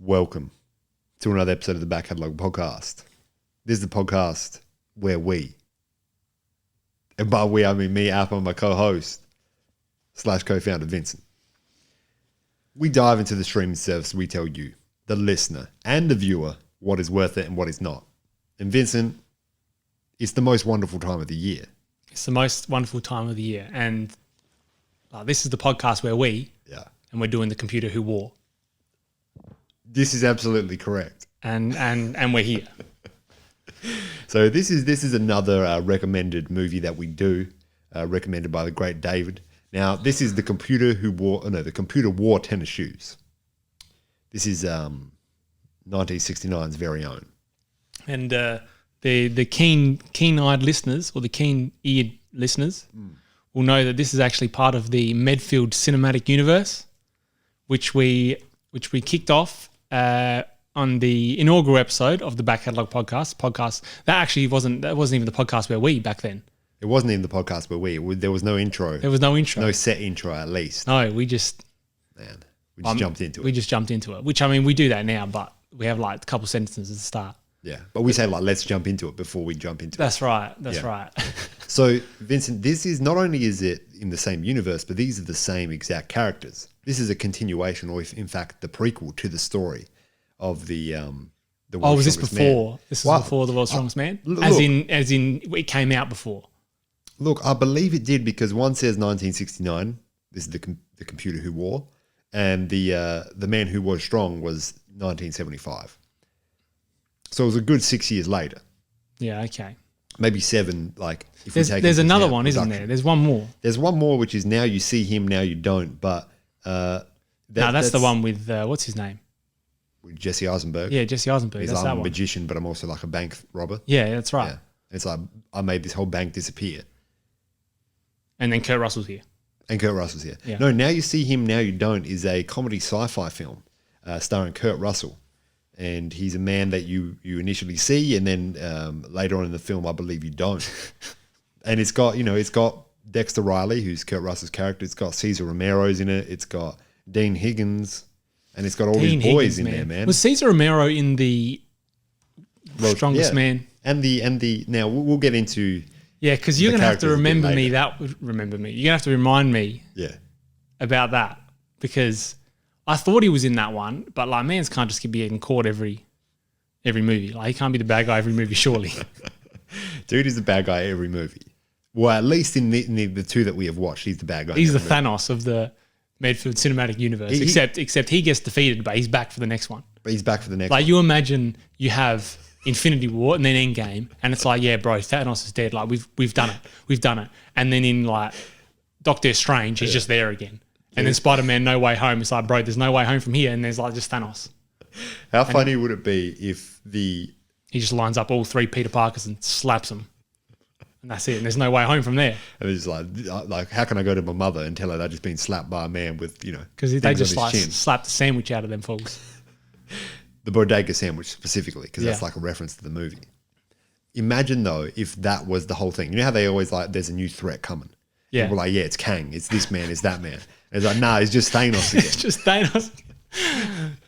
Welcome to another episode of the Back Catalogue podcast. This is the podcast where we, and by we I mean me, Alpha, and my co-host / co-founder Vincent, we dive into the streaming service. We tell you, the listener and the viewer, what is worth it and what is not. And Vincent, it's the most wonderful time of the year. It's the most wonderful time of the year. And this is the podcast where and we're doing the computer who wore. This is absolutely correct. And we're here. So this is another recommended movie that we do, recommended by the great David. Now, this is the computer wore tennis shoes. This is 1969's very own. And the keen-eyed listeners or the keen-eared listeners will know that this is actually part of the Medfield cinematic universe, which we kicked off on the inaugural episode of the Back Catalogue podcast. That wasn't even the podcast where we back then. It wasn't even the podcast where there was no intro. There was no intro. No set intro, at least. No, we just jumped into it. We just jumped into it, which, I mean, we do that now, but we have like a couple sentences at the start. Yeah, but we say like, let's jump into it before we jump into it. That's right. So, Vincent, this is not only is it in the same universe, but these are the same exact characters. This is a continuation, or in fact, the prequel to the story of the was this before? Man. This was before The World's Strongest Man? As in it came out before? Look, I believe it did, because one says 1969. This is the computer who wore, and the man who was strong was 1975. So it was a good 6 years later. Yeah, okay. Maybe 7. Like if there's another one, isn't there? There's one more. There's one more, which is Now You See Him, Now You Don't. But that's the one with what's his name? With Jesse Eisenberg. Yeah, Jesse Eisenberg. He's that's like that a magician, but I'm also like a bank robber. Yeah, that's right. Yeah. It's like I made this whole bank disappear. And then Kurt Russell's here. Yeah. No, Now You See Him, Now You Don't is a comedy sci-fi film starring Kurt Russell. And he's a man that you initially see, and then later on in the film, I believe you don't. And it's got Dexter Riley, who's Kurt Russell's character. It's got Cesar Romero's in it. It's got Dean Higgins, and it's got all these boys in there, man. Was Cesar Romero in the Strongest Man? And the now we'll get into. Yeah, because you're gonna have to remember me. You're gonna have to remind me. Yeah. About that, because I thought he was in that one, but like, mans can't just be getting caught every movie. Like, he can't be the bad guy every movie, surely. Dude is the bad guy every movie. Well, at least in the two that we have watched, he's the bad guy. He's the Thanos of the Medfield cinematic universe. Except he gets defeated, but he's back for the next one. But he's back for the next one. Like, you imagine you have Infinity War and then Endgame, and it's like, yeah, bro, Thanos is dead. Like, we've done it. And then in like Doctor Strange, he's just there again. And then Spider-Man No Way Home, it's like, bro, there's no way home from here, and there's like just Thanos. How funny would it be if he just lines up all 3 Peter Parkers and slaps them, and that's it, and there's no way home from there. And it's like how can I go to my mother and tell her they've just been slapped by a man with, because they just like slapped the sandwich out of them fools. The bodega sandwich specifically, because that's like a reference to the movie. Imagine though if that was the whole thing. You know how they always like, there's a new threat coming. Yeah. People are like, yeah, it's Kang, it's this man, it's that man. And it's like, nah, it's just Thanos again.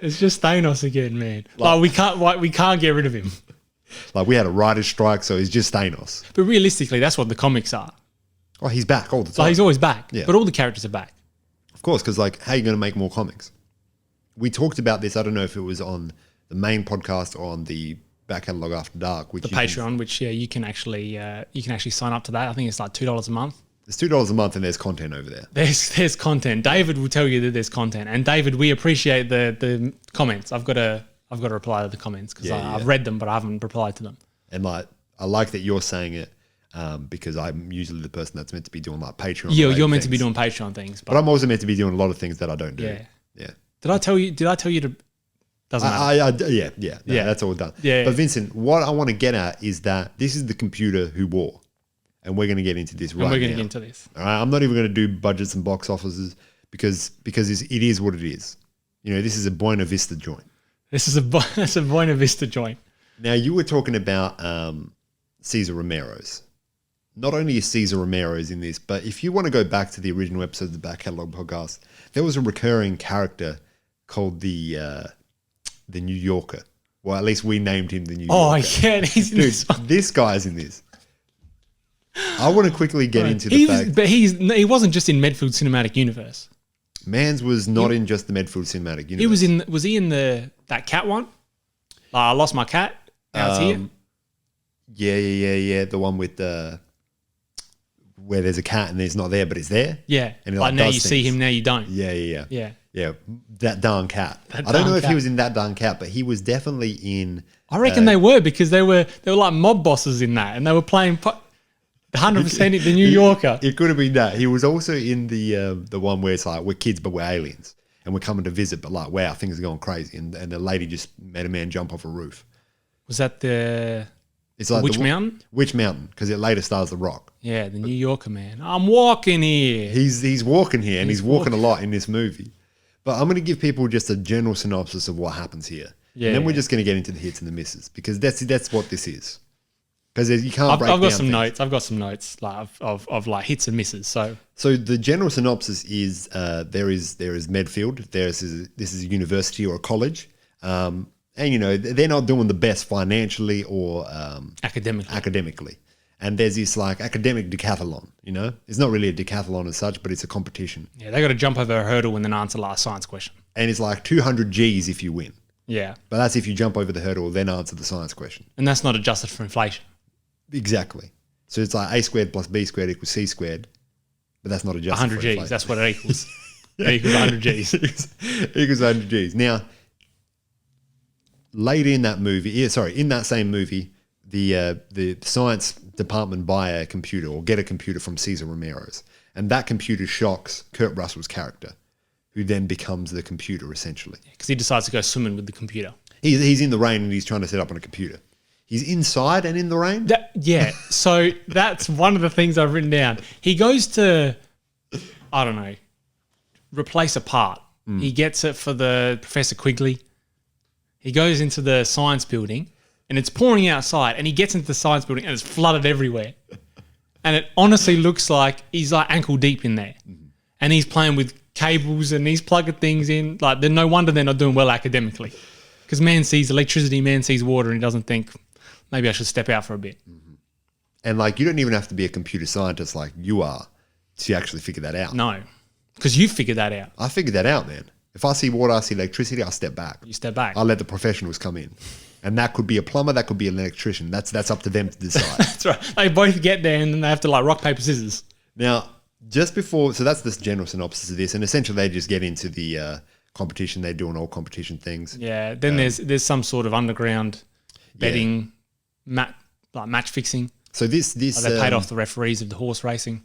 It's just Thanos again, man. Like we can't get rid of him. Like, we had a writer's strike, so he's just Thanos. But realistically, that's what the comics are. Oh, he's back all the time. Like, he's always back. Yeah. But all the characters are back. Of course, because like, how are you going to make more comics? We talked about this. I don't know if it was on the main podcast or on the Back Catalogue After Dark, which the Patreon, which you can actually sign up to that. I think it's like $2 a month. It's $2 a month, and there's content over there. There's content. David will tell you that there's content, and David, we appreciate the comments. I've got to reply to the comments because I've read them, but I haven't replied to them. And like, I like that you're saying it because I'm usually the person that's meant to be doing like Patreon. Yeah, you're meant to be doing Patreon things, but I'm also meant to be doing a lot of things that I don't do. Yeah. Did I tell you to? Doesn't matter. Yeah. That's all done. Yeah. But Vincent, what I want to get at is that this is the computer who wore. And we're going to get into this right now. And we're going to get into this. All right? I'm not even going to do budgets and box offices because it is what it is. This is a Buena Vista joint. This is a Buena Vista joint. Now, you were talking about Cesar Romero's. Not only is Cesar Romero's in this, but if you want to go back to the original episodes of the Back Catalogue podcast, there was a recurring character called the the New Yorker. Well, at least we named him the New Oh, Yorker. yeah, he's in Dude, this one. this guy's in this. I want to quickly get into the fact But he wasn't just in Medfield Cinematic Universe. Mans was not in just the Medfield Cinematic Universe. He was in. Was he in that cat one? I lost my cat. Now it's here. Yeah. The one with where there's a cat and it's not there, but it's there. Yeah. And he, like now does you see things. him, now you don't. Yeah. Yeah. That darn cat. I don't darn know if he cat. was in that darn cat, but he was definitely in. I reckon they were, because they were like mob bosses in that, and they were playing 100% the New Yorker. It could have been that. He was also in the one where it's like we're kids but we're aliens and we're coming to visit, but like wow, things are going crazy, and the lady just made a man jump off a roof. Was that It's like Witch Mountain? Witch Mountain, because it later stars The Rock. Yeah, the New Yorker, man. I'm walking here. He's walking here, and he's walking a lot in this movie. But I'm going to give people just a general synopsis of what happens here. Yeah, And then we're yeah. just going to get into the hits and the misses, because that's what this is. Because you can't I've break got down some things. notes. I've got some notes like of like hits and misses. So So the general synopsis is there is Medfield. This is a university or a college, and you know they're not doing the best financially or academically. And there's this like academic decathlon. You know, it's not really a decathlon as such, but it's a competition. Yeah, they got to jump over a hurdle and then answer last science question. And it's like 200 G's if you win. Yeah, But that's if you jump over the hurdle, then answer the science question. and that's not adjusted for inflation. Exactly. So it's like a squared plus b squared equals c squared, but that's not adjusted 100 for G's. inflation. That's what it equals. It equals 100 G's. equals 100 G's. Now, later in that movie, in that same movie, the science department buy a computer or get a computer from Cesar Romero's, and that computer shocks Kurt Russell's character, who then becomes the computer essentially. Because he decides to go swimming with the computer. He's in the rain and he's trying to set up on a computer. He's inside and in the rain. So that's one of the things I've written down. He goes to, I don't know, replace a part. He gets it for the Professor Quigley. He goes into the science building and it's pouring outside, and he gets into the science building and it's flooded everywhere. And it honestly looks like he's like ankle deep in there. And he's playing with cables and he's plugging things in. Like, then no wonder they're not doing well academically. Because man sees electricity, man sees water, and he doesn't think, maybe I should step out for a bit. And like, you don't even have to be a computer scientist like you are to actually figure that out. No, because you figured that out. I figured that out, man. If I see water, I see electricity, I step back. You step back. I'll let the professionals come in. And that could be a plumber, that could be an electrician. That's up to them to decide. That's right. They both get there and then they have to like rock, paper, scissors. Now, just before, so that's the general synopsis of this. And essentially they just get into the competition. They're doing all competition things. Yeah. Then there's some sort of underground betting, match fixing. So this They paid off the referees of the horse racing.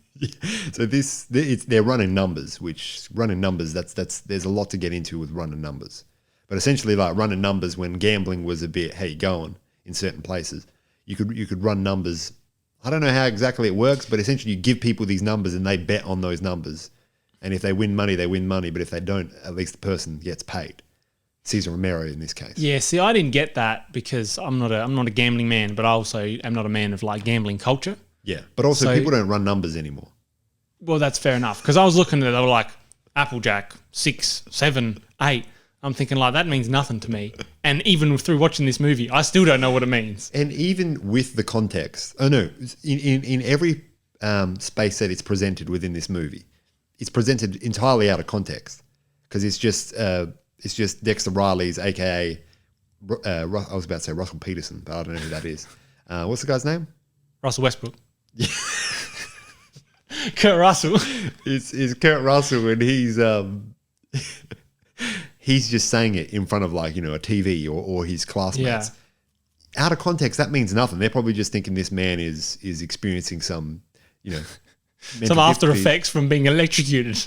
So they're running numbers, there's a lot to get into with running numbers. But essentially, like running numbers when gambling was a bit, how you going in certain places, you could run numbers. I don't know how exactly it works, but essentially you give people these numbers and they bet on those numbers. And if they win money, they win money. But if they don't, at least the person gets paid. Cesar Romero in this case. Yeah, see, I didn't get that because I'm not a gambling man, but I also am not a man of like gambling culture. Yeah, but also So- people don't run numbers anymore. Well, that's fair enough. Because I was looking at it, they were like Applejack, 6, 7, 8. I'm thinking like that means nothing to me. And even through watching this movie, I still don't know what it means. And even with the context, in every space that it's presented within this movie, it's presented entirely out of context because it's just Dexter Riley's, aka I was about to say Russell Peterson, but I don't know who that is. What's the guy's name? Russell Westbrook. Kurt Russell. It's Kurt Russell, and he's just saying it in front of like a TV or his classmates. Yeah. Out of context, that means nothing. They're probably just thinking this man is experiencing some Some after effects from being electrocuted.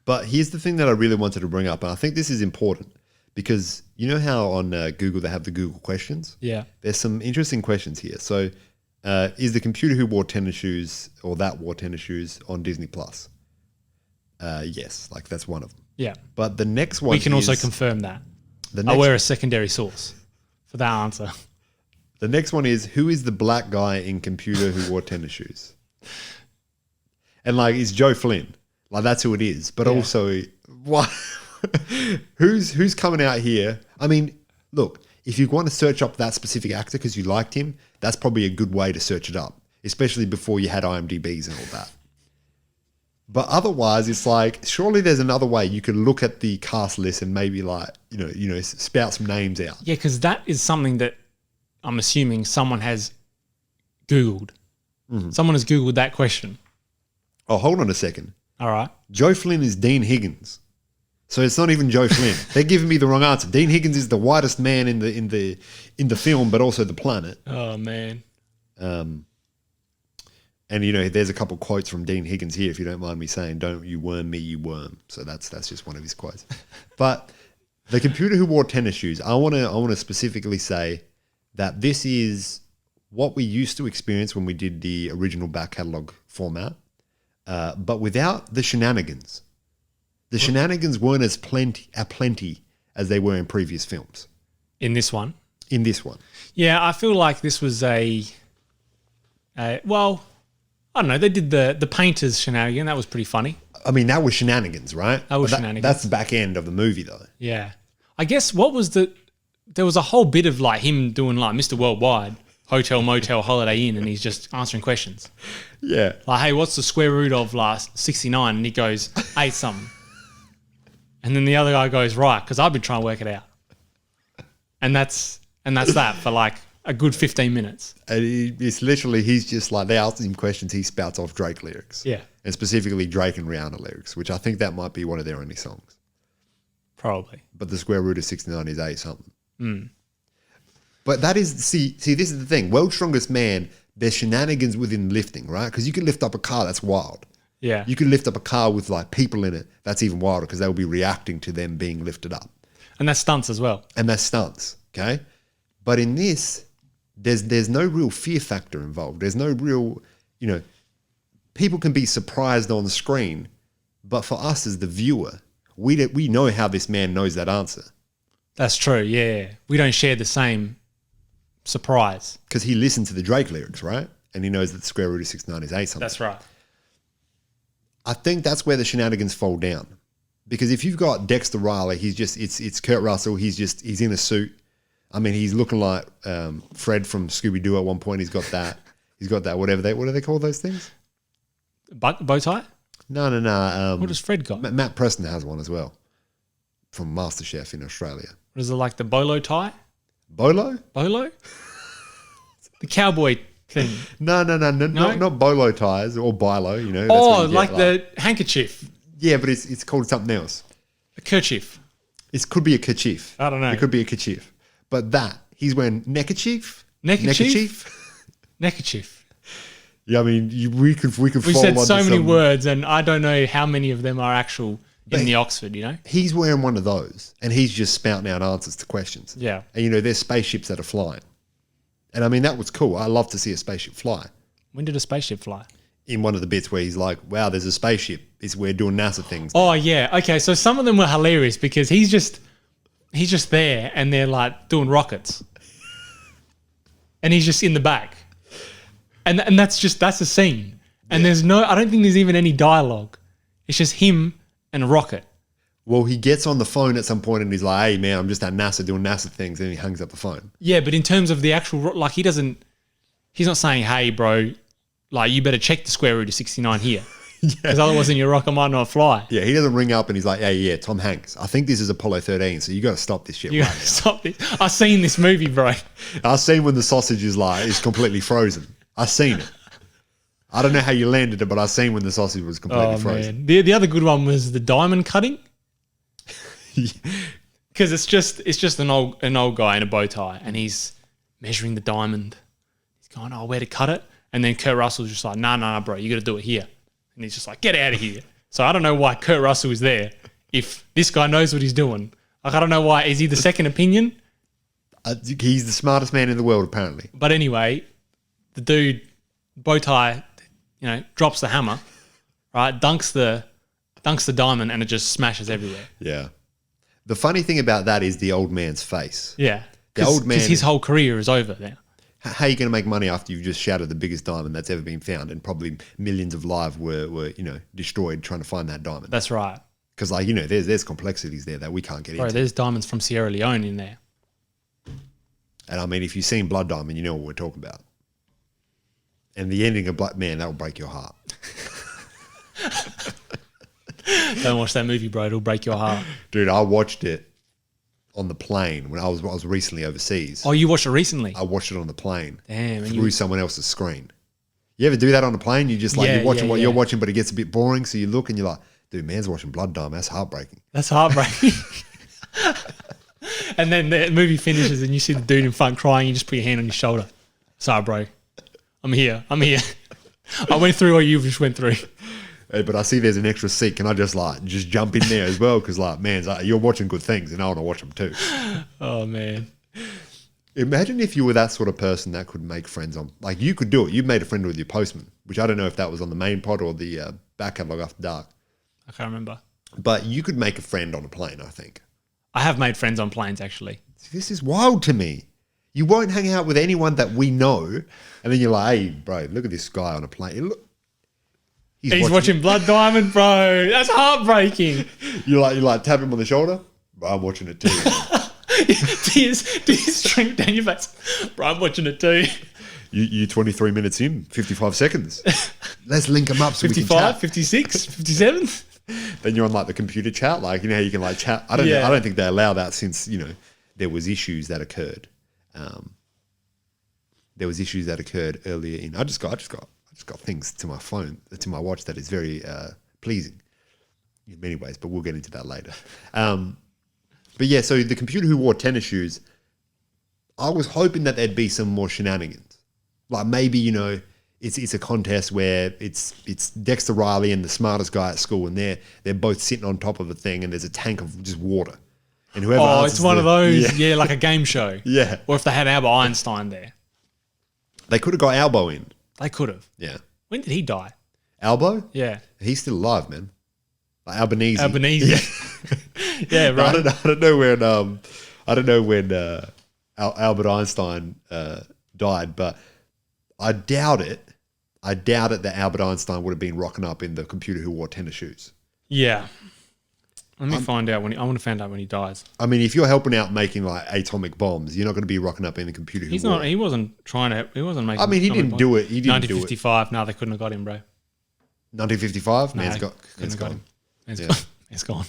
But here's the thing that I really wanted to bring up, and I think this is important because you know how on Google they have the Google questions? Yeah. There's some interesting questions here. So, is the computer who wore tennis shoes or that wore tennis shoes on Disney Plus? Yes, like that's one of them. Yeah. But the next one We can also confirm that. the I next, wear a secondary source for that answer. the next one is who is the black guy in computer who wore tennis shoes? And like it's Joe Flynn. Like that's who it is. But Yeah. also why Who's coming out here? I mean, look, if you want to search up that specific actor because you liked him, that's probably a good way to search it up, especially before you had IMDb's and all that. But otherwise, it's like, surely there's another way you could look at the cast list and maybe like, spout some names out. Yeah, because that is something that I'm assuming someone has Googled. Mm-hmm. Someone has Googled that question. Oh, hold on a second. All right. Joe Flynn is Dean Higgins. So it's not even Joe Flynn. They're giving me the wrong answer. Dean Higgins is the whitest man in the film, but also the planet. Oh, man. And, there's a couple quotes from Dean Higgins here, if you don't mind me saying, "Don't you worm me, you worm." So that's just one of his quotes. But the computer who wore tennis shoes, I want to specifically say that this is what we used to experience when we did the original back catalogue format, but without the shenanigans. The shenanigans weren't as plenty as they were in previous films. In this one? In this one. Yeah, I feel like this was well, I don't know. They did the painters shenanigan. That was pretty funny. I mean, that was shenanigans, right? That was shenanigans. That's the back end of the movie, though. Yeah. I guess there was a whole bit of like him doing like Mr. Worldwide, Hotel, Motel, Holiday Inn, and he's just answering questions. Yeah. Like, hey, what's the square root of 69? And he goes, 8 something. And then the other guy goes, right, because I've been trying to work it out. And that's that for like a good 15 minutes. And it's literally, he's just like, they ask him questions, he spouts off Drake lyrics. Yeah. And specifically Drake and Rihanna lyrics, which I think that might be one of their only songs. Probably. But the square root of 69 is 8 something. Mm. But that is, see, this is the thing. World's Strongest Man, there's shenanigans within lifting, right? Because you can lift up a car, that's wild. Yeah. You can lift up a car with like people in it, that's even wilder because they'll be reacting to them being lifted up. And that's stunts as well. And that's stunts, okay? But in this, there's no real fear factor involved. There's no real, people can be surprised on the screen, but for us as the viewer, we know how this man knows that answer. That's true, yeah. We don't share the same surprise. Because he listened to the Drake lyrics, right? And he knows that the square root of 69 is 8 something. That's right. I think that's where the shenanigans fall down. Because if you've got Dexter Riley, it's Kurt Russell, he's in a suit. I mean, he's looking like Fred from Scooby-Doo at one point. He's got that, what do they call those things? Bow tie? No. What does Fred got? Matt Preston has one as well from MasterChef in Australia. What is it, like the bolo tie? Bolo? Bolo? The cowboy thing. No, not bolo ties or bilo, That's like the handkerchief. Yeah, but it's called something else. A kerchief. It could be a kerchief. I don't know. It could be a kerchief. But he's wearing neckerchief? Neckerchief? Neckerchief. Yeah, I mean, we could We've said so many words, and I don't know how many of them are actual in the Oxford, He's wearing one of those, and he's just spouting out answers to questions. Yeah. And, there's spaceships that are flying. And, I mean, that was cool. I love to see a spaceship fly. When did a spaceship fly? In one of the bits where he's like, wow, there's a spaceship. We're doing NASA things. Oh, yeah. Okay, so some of them were hilarious because he's just there, and they're, like, doing rockets. And he's just in the back. And that's a scene. And I don't think there's even any dialogue. It's just him and a rocket. Well, he gets on the phone at some point and he's like, hey, man, I'm just at NASA doing NASA things. And he hangs up the phone. Yeah, but in terms of the actual, like, he's not saying, hey, bro, like, you better check the square root of 69 here. Because otherwise in your rocket might not fly. Yeah, he doesn't ring up and he's like, hey, yeah, Tom Hanks, I think this is Apollo 13, so you got to stop this shit right now. Stop this. I've seen this movie, bro. I've seen when the sausage is completely frozen. I've seen it. I don't know how you landed it, but I've seen when the sausage was completely frozen. Man. The other good one was the diamond cutting. Because it's just an old guy in a bow tie, and he's measuring the diamond. He's going, oh, where to cut it? And then Kurt Russell's just like, nah, bro, you got to do it here. And he's just like, get out of here. So I don't know why Kurt Russell is there if this guy knows what he's doing. Like, I don't know why. Is he the second opinion? He's the smartest man in the world, apparently. But anyway, the dude, bow tie, drops the hammer, right? Dunks the diamond, and it just smashes everywhere. Yeah. The funny thing about that is the old man's face. Yeah. The old man. Because his whole career is over now. How are you going to make money after you've just shattered the biggest diamond that's ever been found, and probably millions of lives were destroyed trying to find that diamond? That's right. Because, like, you know, there's complexities there that we can't get Bro, into. there's diamonds from Sierra Leone in there. And I mean, if you've seen Blood Diamond, you know what we're talking about. And the ending of Blood, man, that will break your heart. Don't watch that movie, bro. It'll break your heart. Dude, I watched it on the plane when I was recently overseas. Oh, you watched it recently? I watched it on the plane. Damn. And Through someone else's screen. You ever do that on a plane? You just like, Yeah, you're watching yeah, what yeah. you're watching, but it gets a bit boring. So you look and you're like, dude, man's watching Blood Diamond. That's heartbreaking. That's heartbreaking. And then the movie finishes and you see the dude in front crying. You just put your hand on your shoulder. Sorry, bro. I'm here. I went through what you just went through. Hey, but I see there's an extra seat. Can I just jump in there as well? Because like, man, you're watching good things and I want to watch them too. Oh, man. Imagine if you were that sort of person that could make friends on, like you could do it. You made a friend with your postman, which I don't know if that was on the main pod or the back catalogue after dark. I can't remember. But you could make a friend on a plane, I think. I have made friends on planes, actually. This is wild to me. You won't hang out with anyone that we know, and then you're like, hey, bro, look at this guy on a plane. Look, He's watching Blood Diamond, bro. That's heartbreaking. You like tap him on the shoulder. Bro, I'm watching it too. tears stream down your face. Bro, I'm watching it too. You 23 minutes in, 55 seconds. Let's link them up so 55, we can chat. 56, 57. Then you're on like the computer chat, like, you know how you can like chat. I don't know. I don't think they allow that since, you know, there was issues that occurred. There was issues that occurred earlier in. I just got things to my phone, to my watch that is very pleasing in many ways, but we'll get into that later. But yeah, so the computer who wore tennis shoes, I was hoping that there'd be some more shenanigans. Like maybe, you know, it's a contest where it's Dexter Riley and the smartest guy at school, and they're both sitting on top of a thing, and there's a tank of just water. And whoever answers It's one of those, like a game show. Yeah. Or if they had Albert Einstein there. They could have got Albo in. They could have. Yeah. When did he die? Albo? Yeah. He's still alive, man. Like Albanese. Yeah, right. I don't know when Albert Einstein died, but I doubt it. I doubt it that Albert Einstein would have been rocking up in the computer who wore tennis shoes. Yeah. Let me find out I want to find out when he dies. I mean, if you're helping out making like atomic bombs, you're not going to be rocking up in the computer who wore. He wasn't making. I mean, he didn't do it. He didn't do it. 1955. No, they couldn't have got him, bro. 1955? No, Man's couldn't have got gone. him. Man's Yeah. gone. Man's gone.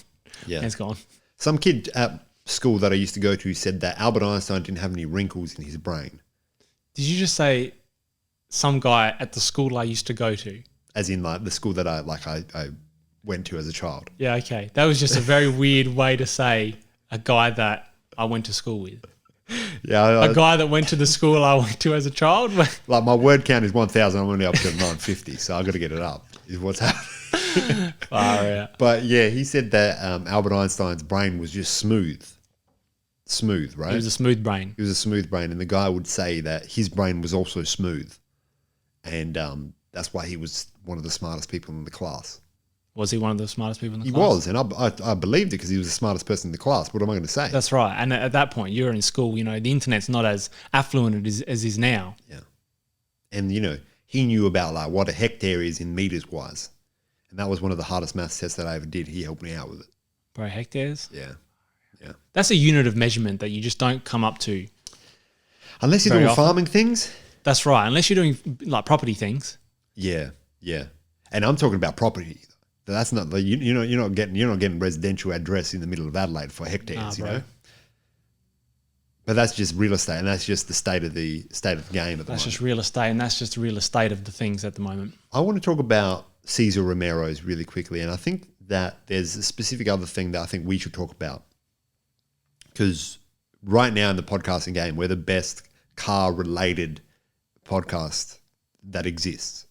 Yeah. Man's gone. Some kid at school that I used to go to said that Albert Einstein didn't have any wrinkles in his brain. Did you just say some guy at the school I used to go to? As in like the school that I went to as a child. Yeah, okay. That was just a very weird way to say a guy that I went to school with. Yeah. A guy that went to the school I went to as a child? Like my word count is 1,000. I'm only up to 950, so I got to get it up. Is what's happening. Far out. But yeah, he said that Albert Einstein's brain was just smooth, right? He was a smooth brain. He was a smooth brain, and the guy would say that his brain was also smooth, and that's why he was one of the smartest people in the class. Was he one of the smartest people in the He class? was, and I believed it because he was the smartest person in the class. What am I going to say? That's right. And at that point, you're in school, you know, the internet's not as affluent as is now. Yeah. And, you know, he knew about like what a hectare is in meters wise. And that was one of the hardest maths tests that I ever did. He helped me out with it. Bro, hectares? Yeah. Yeah. That's a unit of measurement that you just don't come up to. Unless you're Very doing often. farming things. That's right. Unless you're doing like property things. Yeah. Yeah. And I'm talking about property. That's not the you're not getting residential address in the middle of Adelaide for hectares, you bro. know. But that's just real estate, and that's just the state of the game at the That's moment. just real estate, and that's just the real estate of the things at the moment. I want to talk about Cesar Romero's really quickly, and I think that there's a specific other thing that I think we should talk about, because right now in the podcasting game, we're the best car-related podcast that exists.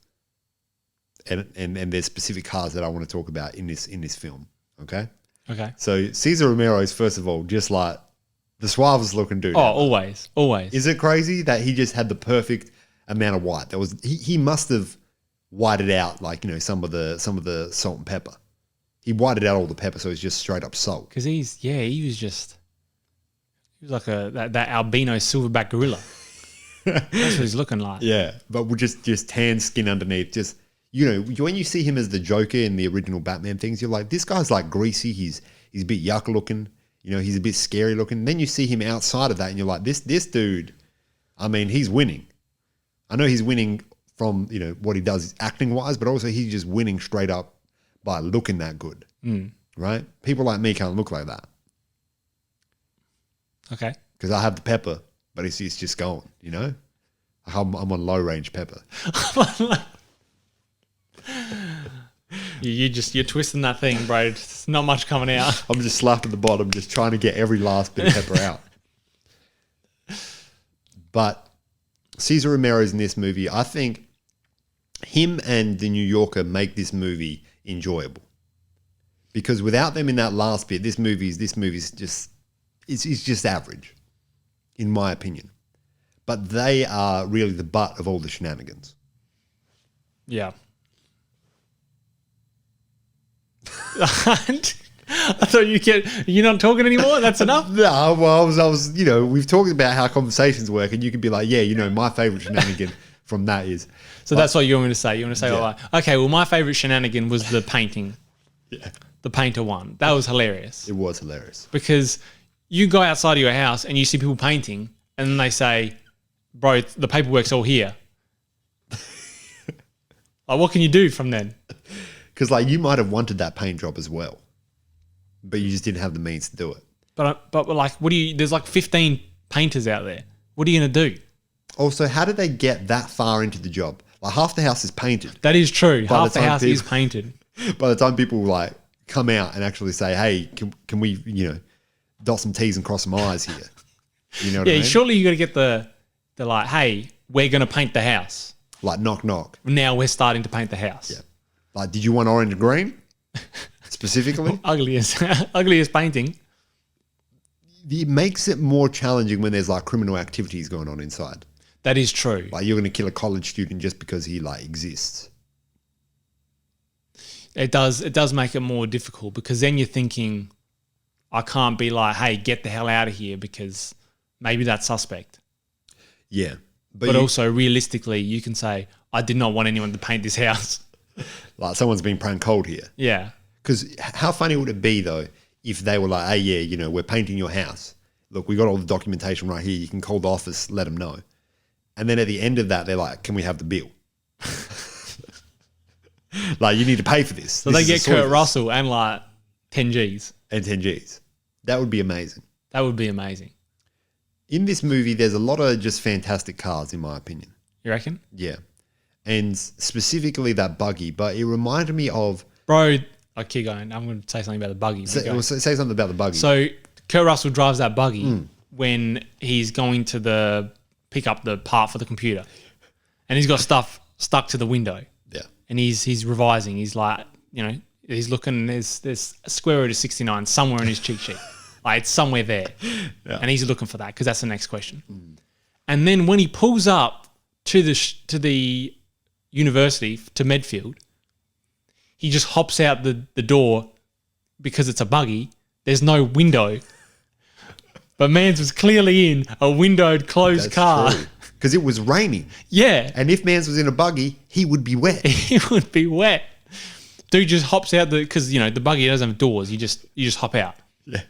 And there's specific cars that I want to talk about in this film. Okay. Okay. So Cesar Romero is first of all just like the suavest looking dude. Oh, always. Is it crazy that he just had the perfect amount of white? He must have whited out like, you know, some of the salt and pepper. He whited out all the pepper, so it's just straight up salt. Because he was like that albino silverback gorilla. That's what he's looking like. Yeah, but with just tan skin underneath. Just when you see him as the Joker in the original Batman things, you're like, this guy's like greasy. He's a bit yucca looking. He's a bit scary looking. Then you see him outside of that and you're like, this dude, I mean, he's winning. I know he's winning from, what he does acting wise, but also he's just winning straight up by looking that good. Right? People like me can't look like that. Okay. Because I have the pepper, but it's just going, I'm on low range pepper. You're twisting that thing, bro. There's not much coming out. I'm just slapping the bottom, just trying to get every last bit of pepper out. But Cesar Romero's in this movie. I think him and the New Yorker make this movie enjoyable. Because without them in that last bit, this movie's just it's just average, in my opinion. But they are really the butt of all the shenanigans. Yeah. I thought you're not talking anymore? That's enough? No, well, I was, we've talked about how conversations work, and you could be like, yeah, my favorite shenanigan from that is. So that's what you want me to say. You want to say, Yeah. okay, well, my favorite shenanigan was the painting. Yeah. The painter one. That was hilarious. It was hilarious. Because you go outside of your house and you see people painting, and then they say, bro, the paperwork's all here. Like, what can you do from then? Because, you might have wanted that paint job as well, but you just didn't have the means to do it. But there's 15 painters out there. What are you going to do? Also, how did they get that far into the job? Half the house is painted. That is true. By Half the the time house is painted. By the time people come out and actually say, hey, can we, dot some T's and cross some I's here? You know what I mean? Surely you got to get the hey, we're going to paint the house. Knock, knock. Now we're starting to paint the house. Yeah. Did you want orange and green? Specifically? ugliest painting. It makes it more challenging when there's criminal activities going on inside. That is true. You're going to kill a college student just because he exists. It does make it more difficult, because then you're thinking, I can't be like, hey, get the hell out of here, because maybe that's suspect. Yeah. But also realistically, you can say, I did not want anyone to paint this house. Someone's been prank called here. Yeah. Because how funny would it be, though, if they were like, hey, yeah, we're painting your house. Look, we got all the documentation right here. You can call the office, let them know. And then at the end of that, they're like, can we have the bill? You need to pay for this. So they get Kurt Russell and 10 Gs. And 10 Gs. That would be amazing. That would be amazing. In this movie, there's a lot of just fantastic cars, in my opinion. You reckon? Yeah. And specifically that buggy, but it reminded me of... Bro, I keep going. I'm going to say something about the buggy. Say something about the buggy. So Kurt Russell drives that buggy when he's going to pick up the part for the computer. And he's got stuff stuck to the window. Yeah. And he's revising. He's he's looking, there's a square root of 69 somewhere in his cheat sheet. It's somewhere there. Yeah. And he's looking for that, because that's the next question. And then when he pulls up to the university, to Medfield, he just hops out the door because it's a buggy. There's no window. But Mans was clearly in a windowed closed car. Because it was raining. Yeah. And if Mans was in a buggy, he would be wet. He would be wet. Dude just hops out because the buggy doesn't have doors. You just hop out. Yeah.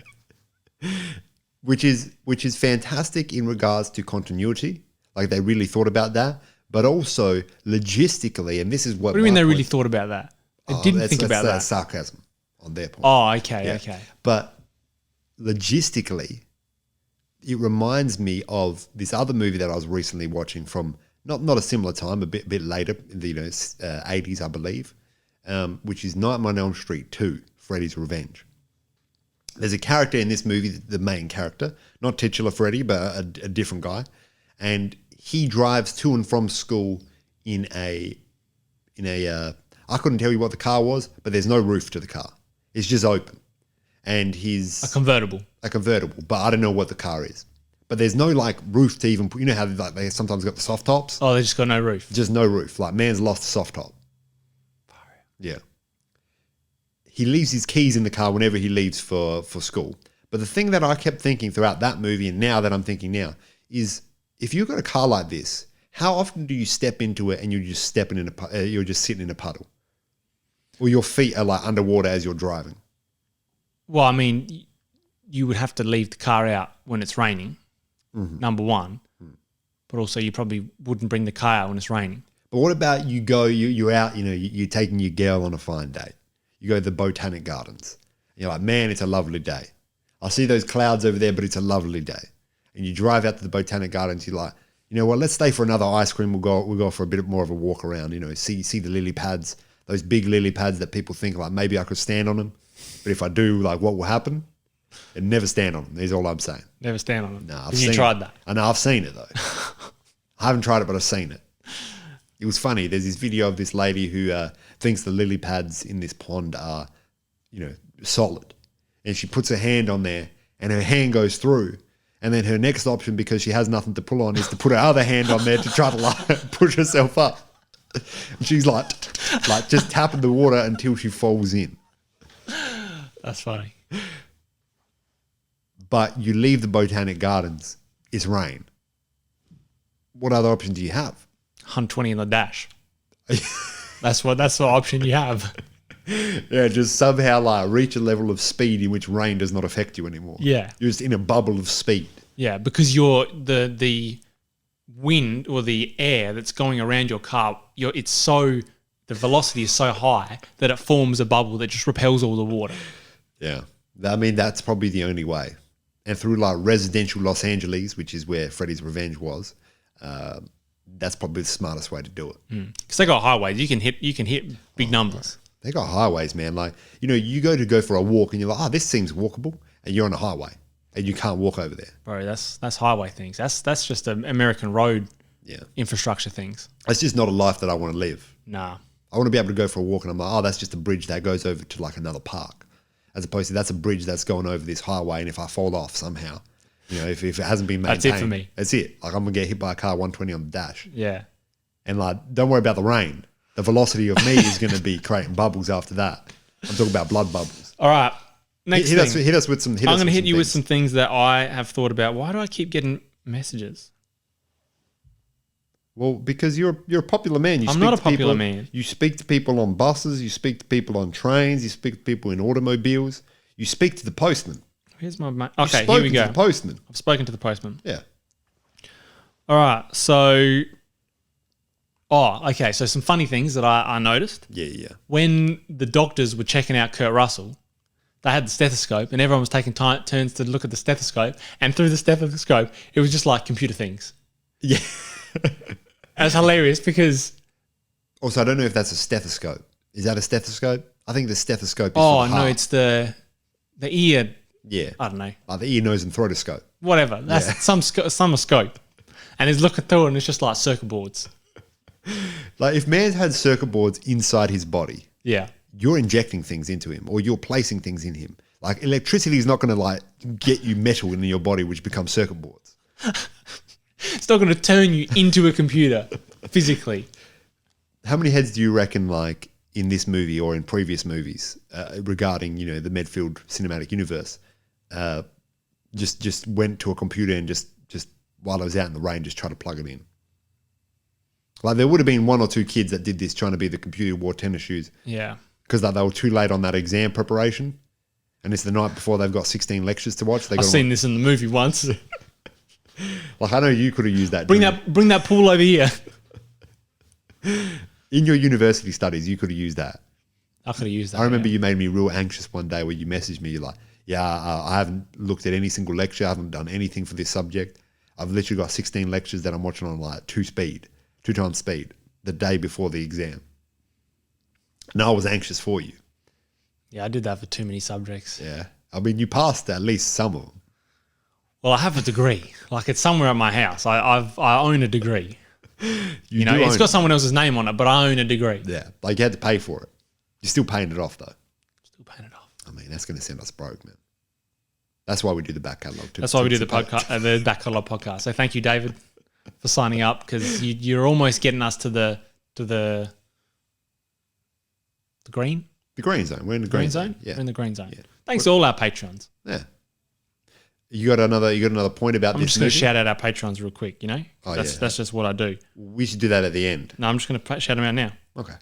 Which is fantastic in regards to continuity. They really thought about that. But also logistically, and this is what... What do you mean they really thought about that? They didn't think about that. That's sarcasm on their point. Oh, okay, Yeah. okay. But logistically, it reminds me of this other movie that I was recently watching from not a similar time, a bit later, in the 80s, I believe, which is Nightmare on Elm Street 2, Freddy's Revenge. There's a character in this movie, the main character, not titular Freddy, but a different guy, and he drives to and from school in a I couldn't tell you what the car was, but there's no roof to the car. It's just open. And he's... A convertible. But I don't know what the car is. But there's no roof to even put... You know how they sometimes got the soft tops? Oh, they just got no roof. Just no roof. Man's lost the soft top. Yeah. He leaves his keys in the car whenever he leaves for school. But the thing that I kept thinking throughout that movie, and now that I'm thinking now, is if you've got a car like this, how often do you step into it and you're just stepping in you're just sitting in a puddle, or your feet are like underwater as you're driving? Well, I mean, you would have to leave the car out when it's raining, number one. But also you probably wouldn't bring the car out when it's raining. But what about you're out, you're taking your girl on a fine date. You go to the Botanic Gardens. You're like, man, it's a lovely day. I see those clouds over there, but it's a lovely day. And you drive out to the Botanic Gardens. You're like, you know what? Let's stay for another ice cream. We'll go for a bit more of a walk around. See the lily pads, those big lily pads that people think like maybe I could stand on them, but if I do, like, what will happen? And never stand on them. That's all I'm saying. Never stand on them. No, you tried that. I know, I've seen it though. I haven't tried it, but I've seen it. It was funny. There's this video of this lady who thinks the lily pads in this pond are, solid. And she puts her hand on there and her hand goes through. And then her next option, because she has nothing to pull on, is to put her other hand on there to try to like push herself up. And she's like just tapping the water until she falls in. That's funny. But you leave the Botanic Gardens, it's rain. What other option do you have? 120 in the dash. That's the option you have. Yeah, just somehow like reach a level of speed in which rain does not affect you anymore. Yeah. You're just in a bubble of speed. Yeah, because you're the wind or the air that's going around your car, the velocity is so high that it forms a bubble that just repels all the water. Yeah. I mean, that's probably the only way. And through like residential Los Angeles, which is where Freddy's Revenge was, that's probably the smartest way to do it. Because they got highways. You can hit big numbers. They got highways, man. Like, you go for a walk and you're like, this seems walkable, and you're on a highway and you can't walk over there. Bro, that's highway things. That's just American road infrastructure things. It's just not a life that I want to live. Nah. I want to be able to go for a walk and I'm like, that's just a bridge that goes over to like another park. As opposed to that's a bridge that's going over this highway, and if I fall off somehow, if it hasn't been maintained. That's it for me. That's it. Like, I'm going to get hit by a car 120 on the dash. Yeah. And like, don't worry about the rain. The velocity of me is going to be creating bubbles after that. I'm talking about blood bubbles. All right. Next thing. Hit us with some. I'm going to hit you with some things that I have thought about. Why do I keep getting messages? Well, because you're a popular man. I'm not a popular man. You speak to people on buses. You speak to people on trains. You speak to people in automobiles. You speak to the postman. Here's my okay, here we go. To the postman. I've spoken to the postman. Yeah. All right. So, okay. So some funny things that I noticed. Yeah. When the doctors were checking out Kurt Russell, they had the stethoscope and everyone was taking turns to look at the stethoscope. And through the stethoscope, it was just like computer things. Yeah. That's hilarious because... Also, I don't know if that's a stethoscope. Is that a stethoscope? I think the stethoscope is for the heart. It's the ear. Yeah. I don't know. Like the ear, nose and throatoscope. Whatever. That's some scope. And he's looking through it and it's just like circuit boards. Like if man had circuit boards inside his body, yeah, you're injecting things into him or you're placing things in him. Like electricity is not going to like get you metal in your body, which becomes circuit boards. It's not going to turn you into a computer physically. How many heads do you reckon, like in this movie or in previous movies regarding, the Medfield cinematic universe, just went to a computer and just while I was out in the rain, just tried to plug it in? Like there would have been one or two kids that did this trying to be the computer, wore tennis shoes. Yeah. Because they were too late on that exam preparation. And it's the night before they've got 16 lectures to watch. I've seen this in the movie once. Like I know you could have used that. Bring that pool over here. In your university studies, you could have used that. I could have used that. I remember you made me real anxious one day where you messaged me. You're like, I haven't looked at any single lecture. I haven't done anything for this subject. I've literally got 16 lectures that I'm watching on like 2 times speed the day before the exam. And I was anxious for you. Yeah, I did that for too many subjects. Yeah. I mean, you passed at least some of them. Well, I have a degree. Like it's somewhere at my house. I own a degree. It's got someone else's name on it, but I own a degree. Yeah, like you had to pay for it. You're still paying it off though. Still paying it off. I mean, that's going to send us broke, man. That's why we do the back catalogue. That's why we do the podcast, the back catalogue podcast. So thank you, David, for signing up because you're almost getting us to the green. The green zone. We're in the green zone. Yeah, we're in the green zone. Yeah. Thanks to all our patrons. Yeah. You got another point about I'm this just going movie? to shout out our Patrons real quick, you know? Oh, That's just what I do. We should do that at the end. No, I'm just going to shout them out now. Okay.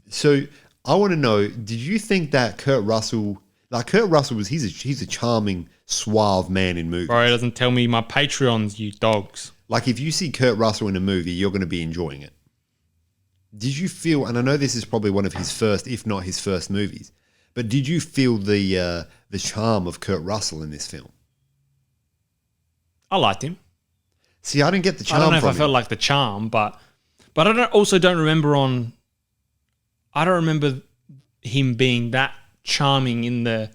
So I want to know, did you think that Kurt Russell he's a charming, suave man in movies. Bro, it doesn't tell me my Patreons, you dogs. Like if you see Kurt Russell in a movie, you're going to be enjoying it. Did you feel, and I know this is probably one of his first, if not his first movies, but did you feel the charm of Kurt Russell in this film? I liked him. See, I didn't get the charm. I don't know if from I felt him. like the charm, but I don't remember him being that charming in the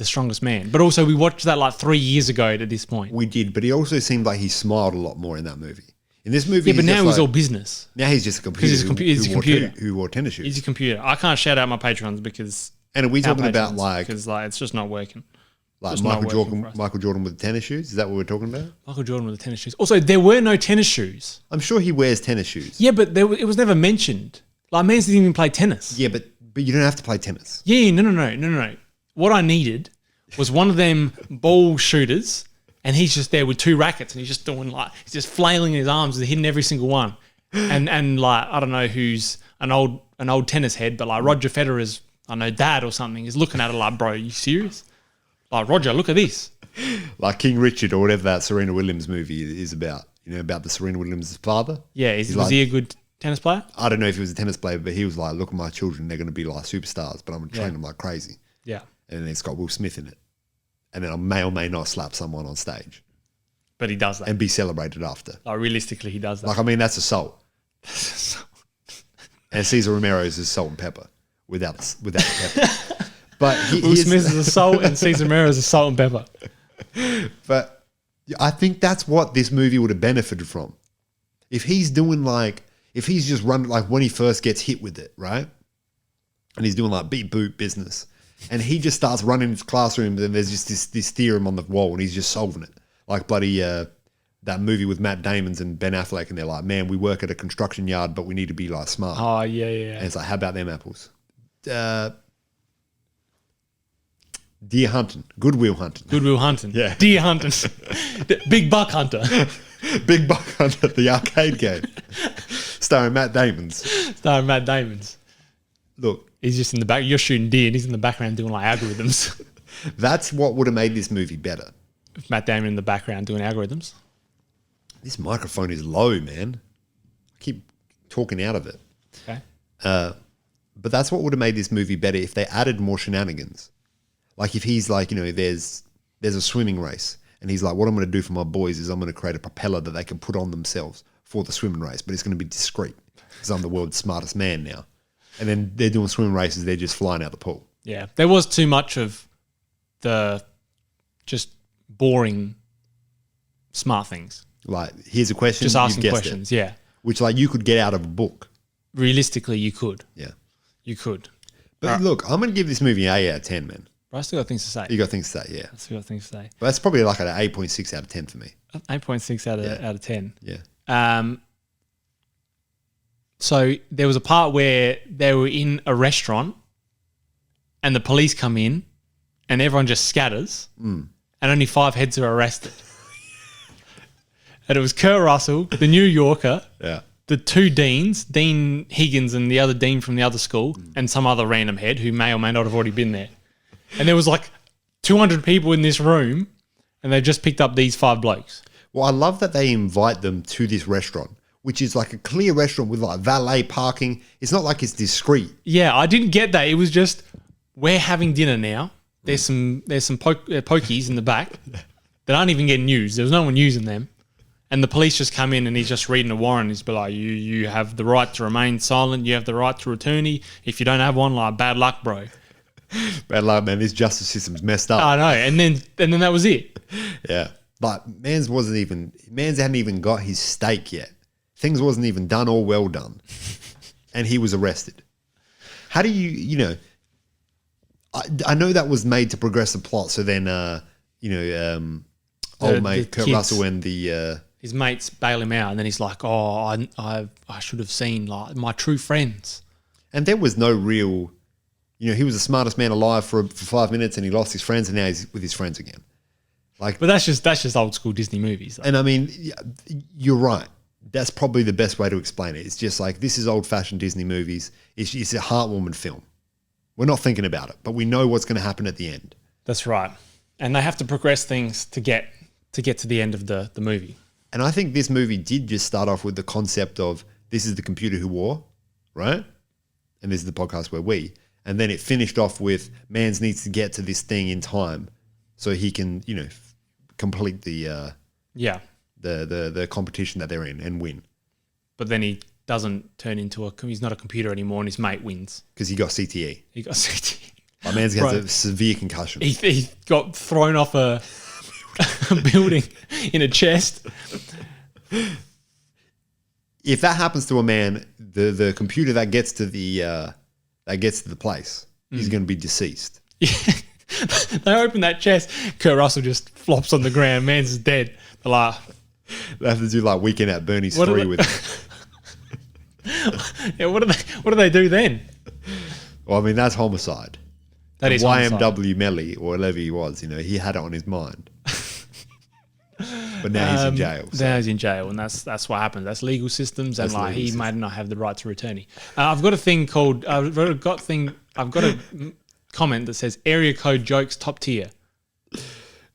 Strongest Man. But also we watched that like 3 years ago at this point. We did, but he also seemed like he smiled a lot more in that movie. In this movie, Yeah, but now he's all business. Now he's just a computer. He's a computer. Who wore tennis shoes. He's a computer. I can't shout out my Patrons because And are we talking about because it's just not working. like just not working for us. Michael Jordan with tennis shoes? Is that what we're talking about? Michael Jordan with the tennis shoes. Also, there were no tennis shoes. I'm sure he wears tennis shoes. Yeah, but it was never mentioned. Like, man didn't even play tennis. Yeah, but you don't have to play tennis. Yeah, no. What I needed was one of them ball shooters, and he's just there with two rackets, and he's just doing he's just flailing his arms and hitting every single one. And like, I don't know who's an old tennis head, but like Roger Federer's, I don't know, dad or something is looking at it like, bro, are you serious? Like, Roger, look at this. Like King Richard or whatever that Serena Williams movie is about. You know, about the Serena Williams' father? Yeah, was he a good tennis player? I don't know if he was a tennis player, but he was like, look at my children, they're going to be like superstars, but I'm going to train them like crazy. Yeah. And then it's got Will Smith in it. And then I may or may not slap someone on stage But he does that. and be celebrated after. Like, realistically, he does that. Like, I mean, that's assault. And Cesar Romero's is salt and pepper without the pepper. But Will Smith is a salt and Cesar Romero is a salt and pepper. But I think that's what this movie would have benefited from. If he's doing if he's just running, like when he first gets hit with it, right? And he's doing like beat boot business. And he just starts running his classroom and there's just this theorem on the wall and he's just solving it. Like bloody that movie with Matt Damon and Ben Affleck and they're like, man, we work at a construction yard, but we need to be like smart. Oh, yeah. And it's like, how about them apples? Deer hunting. Goodwill hunting. Goodwill hunting. Yeah. Deer hunting. Big buck hunter. Big Buck Hunter, the arcade game. Starring Matt Damon's. Starring Matt Damon's. Look, He's just in the back. You're shooting deer and he's in the background doing like algorithms. that's what would have made this movie better. Matt Damon in the background doing algorithms. This microphone is low, man. I keep talking out of it. Okay. But that's what would have made this movie better if they added more shenanigans. Like if he's like, there's a swimming race and he's like, what I'm going to do for my boys is I'm going to create a propeller that they can put on themselves for the swimming race, but it's going to be discreet because I'm the world's smartest man now. And then they're doing swimming races, they're just flying out the pool. Yeah. There was too much of the just boring smart things. Like, here's a question. Just you've asking guessed questions. it. Yeah. Which like you could get out of a book. Realistically, you could. Yeah. You could. But look, I'm going to give this movie an 8 out of 10, man. But I still got things to say. You got things to say, yeah. I still got things to say. But that's probably like an 8.6 out of 10 for me. 8.6 out of 10. Yeah. So there was a part where they were in a restaurant and the police come in and everyone just scatters and only 5 heads are arrested. And it was Kurt Russell, the New Yorker, Yeah. the 2 deans, Dean Higgins and the other dean from the other school, and some other random head who may or may not have already been there. And there was like 200 people in this room and they just picked up these 5 blokes. Well, I love that they invite them to this restaurant, which is like a clear restaurant with like valet parking. It's not like it's discreet. Yeah, I didn't get that. It was just, we're having dinner now. There's some pokies in the back that aren't even getting used. There was no one using them. And the police just come in and he's just reading a warrant. He's be like, you have the right to remain silent. You have the right to attorney. If you don't have one, like, bad luck, bro. Bad luck, man. This justice system's messed up. I know. And then that was it. Yeah. But Mans hadn't even got his steak yet. Things wasn't even done or well done. And he was arrested. How do I know that was made to progress the plot. So then, old mate Kurt kids. Russell and the... His mates bail him out and then he's like, oh, I should have seen like my true friends. And there was no real... he was the smartest man alive for 5 minutes and he lost his friends and now he's with his friends again. Like, But that's just old school Disney movies. Though. and I mean, you're right. That's probably the best way to explain it. It's just like, this is old fashioned Disney movies. It's a heartwarming film. We're not thinking about it, but we know what's going to happen at the end. That's right. And they have to progress things to get to the end of the movie. And I think this movie did just start off with the concept of, this is the computer who war, right? And this is the podcast where we. And then it finished off with, Mans needs to get to this thing in time so he can, complete the competition that they're in and win. But then he doesn't turn into he's not a computer anymore, and his mate wins. Because he got CTE. He got CTE. My man's has a severe concussion. He got thrown off a building in a chest. If that happens to a man, the computer that gets to the place, he's going to be deceased. Yeah. They open that chest. Kurt Russell just flops on the ground. Man's dead. They're like, they have to do like Weekend at Bernie's 3 with him. Yeah, what do they do then? Well, I mean, that's homicide. That is YMW homicide. Melly, or whatever he was, he had it on his mind. But now he's in jail. So. Now he's in jail, and that's what happens. That's legal systems, and That's he legal might not have the right to return. I've got a thing called. I've got a comment that says area code jokes top tier.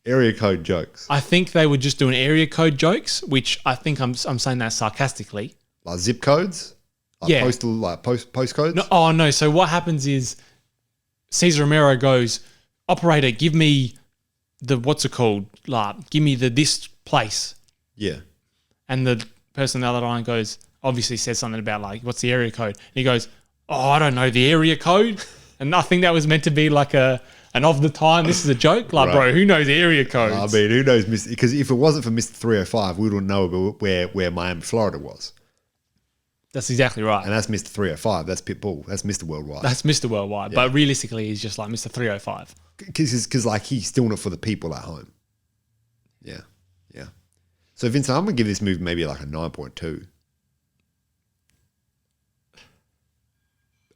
Area code jokes. I think they were just doing area code jokes, which I think I'm saying that sarcastically. Like zip codes? Like Yeah. Postal, like postcodes? No. So what happens is Cesar Romero goes, operator, give me what's it called? Like, give me this place. Yeah. And the person on the other line goes, obviously says something about like, what's the area code? And he goes, oh, I don't know the area code. And I think that was meant to be like an of the time. This is a joke. Like, Right. bro, who knows the area codes? I mean, who knows? Because if it wasn't for Mr. 305, we wouldn't know where Miami, Florida was. That's exactly right. And that's Mr. 305. That's Pitbull. That's Mr. Worldwide. That's Mr. Worldwide. But realistically, he's just like Mr. 305. Because like, he's still not for the people at home. Yeah. Yeah. So, Vincent, I'm going to give this movie maybe like a 9.2.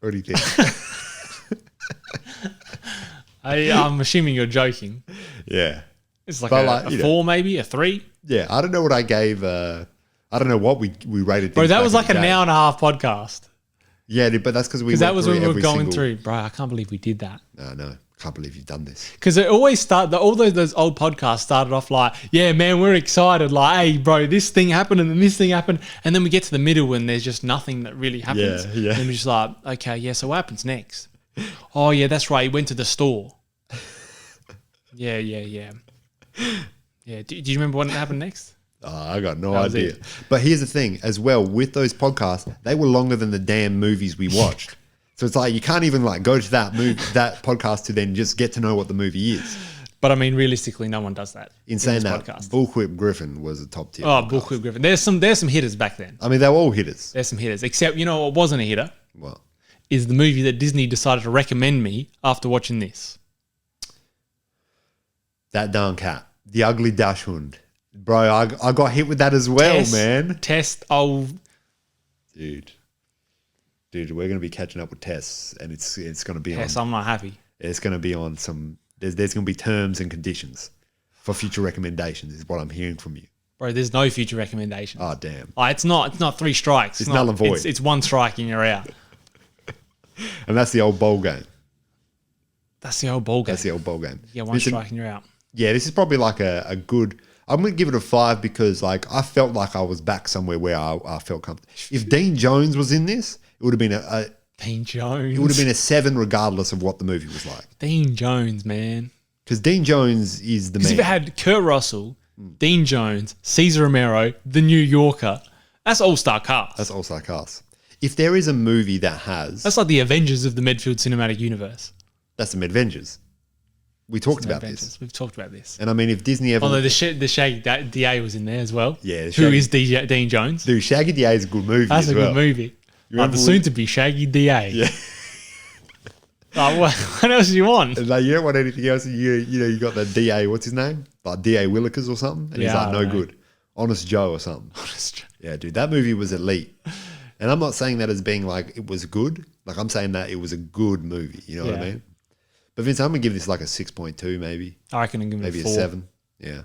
What do you think? I'm assuming you're joking. Yeah. It's like But a 4 maybe, a 3. Yeah. I don't know what I gave. I don't know what we rated. Bro, things that back was in like the an day. hour and a half podcast. Yeah, but that's because Because that was when we were going through. Bro, I can't believe we did that. No. Can't believe you've done this. Because it always all those old podcasts started off like, yeah, man, we're excited. Like, hey, bro, this thing happened and then this thing happened. And then we get to the middle and there's just nothing that really happens. Yeah. And we're just like, okay, yeah, so what happens next? Oh, yeah, that's right. He went to the store. Yeah. Yeah, do you remember what happened next? Oh, I got no That was idea. it. But here's the thing as well, with those podcasts, they were longer than the damn movies we watched. So it's like, you can't even like go to that podcast to then just get to know what the movie is. But I mean, realistically, no one does that. In saying this that, podcast. Bullwhip Griffin was a top tier. Oh, podcast. Bullwhip Griffin. There's some hitters back then. I mean, they were all hitters. There's some hitters. Except, you know what wasn't a hitter? Well, Is the movie that Disney decided to recommend me after watching this. that darn cat, The Ugly Dachshund. Bro, I got hit with that as well, man. Dude, we're going to be catching up with Tess, and it's going to be Tess, on. I'm not happy. It's going to be on some. There's going to be terms and conditions for future recommendations. Is what I'm hearing from you. Bro, there's no future recommendations. Oh damn! It's not 3 strikes. It's null and void. It's 1 strike and you're out. And that's the old bowl game. That's the old ball game. That's the old bowl game. Yeah, 1 Listen, strike and you're out. Yeah, this is probably like a good. I'm going to give it a 5 because like I felt like I was back somewhere where I felt comfortable. If Dean Jones was in this, it would have been Dean Jones. it would have been a 7 regardless of what the movie was like. Dean Jones, man. Because Dean Jones is the man. Because if it had Kurt Russell, Dean Jones, Cesar Romero, The New Yorker, that's all-star cast. That's also like us. If there is a movie that has, That's like the Avengers of the Medfield Cinematic Universe. that's the Medvengers. We talked about Avengers. this. We've talked about this. And I mean, if Disney ever... Although the Shaggy DA was in there as well. Yeah, the Who Shaggy- is Dean Jones? Dude, Shaggy DA is a good movie That's as a well. good movie. You remember The when- soon-to-be Shaggy DA. Yeah. What else do you want? And like, you don't want anything else. You got the DA, what's his name? Like DA Willikers or something? And he's Yeah, like, I no don't know. good. Honest Joe or something. Yeah, dude, that movie was elite. And I'm not saying that as being like it was good. Like, I'm saying that it was a good movie. You know what I Yeah. mean? But Vince, I'm going to give this like a 6.2 maybe. I reckon I'm giving Maybe it a 4. 7. Yeah.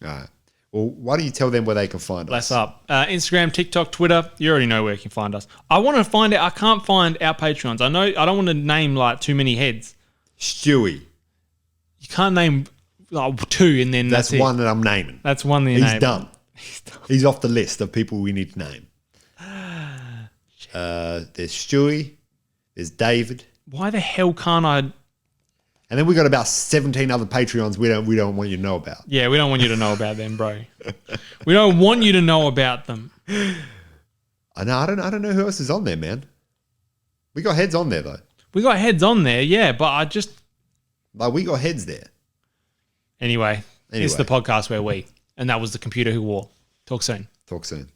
All right. Well, why don't you tell them where they can find Bless us? up. Instagram, TikTok, Twitter. You already know where you can find us. I want to find out. I can't find our Patreons. I know. I don't want to name like too many heads. Stewie. You can't name like 2 and then That's it. one that I'm naming. That's one that you He's name. done. He's off the list of people we need to name. There's Stewie. There's David. Why the hell can't I? And then we got about 17 other Patreons we don't want you to know about. Yeah, we don't want you to know about them, bro. We don't want you to know about them. I don't know who else is on there, man. We got heads on there though. We got heads on there, yeah, but I just... Like we got heads there. Anyway, it's the podcast where we... And that was the computer who wore. Talk soon. Talk soon.